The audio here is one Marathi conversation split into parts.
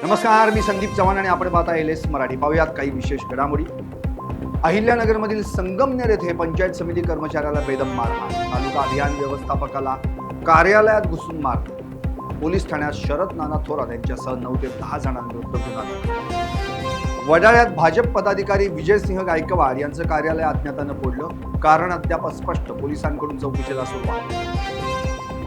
नमस्कार, मी संदीप चव्हाण आणि आपण पाहता एलएस मराठी. पाहूयात काही विशेष घडामोडी. अहिल्यानगरमधील संगमनेर येथे पंचायत समिती कर्मचाऱ्याला बेदम मारहाण. तालुका अभियान व्यवस्थापकाला कार्यालयात घुसून मारहाण. पोलीस ठाण्यात शरद नाना थोरात यांच्यासह 9 ते 10 जणांविरुद्ध गुन्हा दाखल. वडाळ्यात भाजप पदाधिकारी विजयसिंह गायकवाड यांचं कार्यालय अज्ञातानं फोडलं. कारण अद्याप अस्पष्ट. पोलिसांकडून चौकशीला सुरुवात.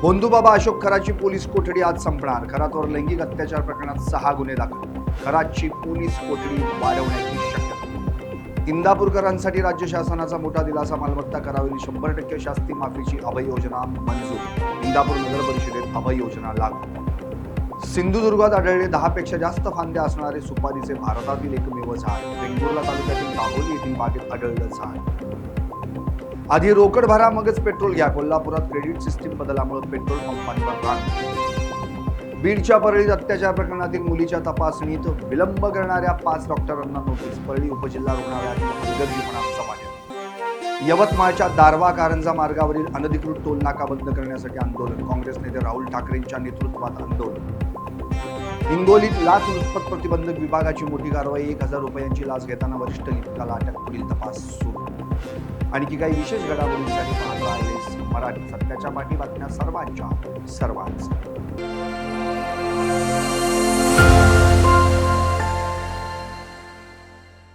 बोंधूबाबा अशोक खराची पोलीस कोठडी आज संपणार. खरातवर लैंगिक अत्याचार प्रकरणात 6 गुन्हे दाखल. खराची पोलीस कोठडी वाढवण्याची शक्यता. इंदापूरकरांसाठी राज्य शासनाचा मोठा दिलासा. मालमत्ता करावरील 100% शास्ती माफीची अभय योजना मंजूर. इंदापूर नगर परिषदेत अभय योजना लागू. सिंधुदुर्गात आढळले 10 पेक्षा जास्त फांद्या असणारे सुपारीचे भारतातील एकमेव झाड. वेंगुर्ला तालुक्यातील दाभोली येथील बागेत आढळलं झाड. आधी रोकड भरा मगच पेट्रोल घ्या. कोल्हापुरात क्रेडिट सिस्टीम बदलामुळे पेट्रोल पंपांवर रांग. बीडच्या परळीत अत्याचार प्रकरणातील मुलीच्या तपासणीत विलंब करणाऱ्या 5 डॉक्टरांना नोटीस. परळी उपजिल्हा रुग्णालयातील हलगर्जीपणाचा वाढ. यवतमाळच्या दारवा कारंजा मार्गावरील अनधिकृत टोल नाका बंद करण्यासाठी आंदोलन. काँग्रेस नेते राहुल ठाकरेंच्या नेतृत्वात आंदोलन. हिंगोलीत लाचलुचपत प्रतिबंधक विभागाची मोठी कारवाई. 1000 रुपयांची लाच घेताना वरिष्ठ लिपिकाला अटक. पुढील तपास सुरू. आणखी काही विशेष घडामोडींसाठी पाहत राहिलेस मराठी. सत्याच्या पाठी बातम्या सर्वांच्या सर्वांच.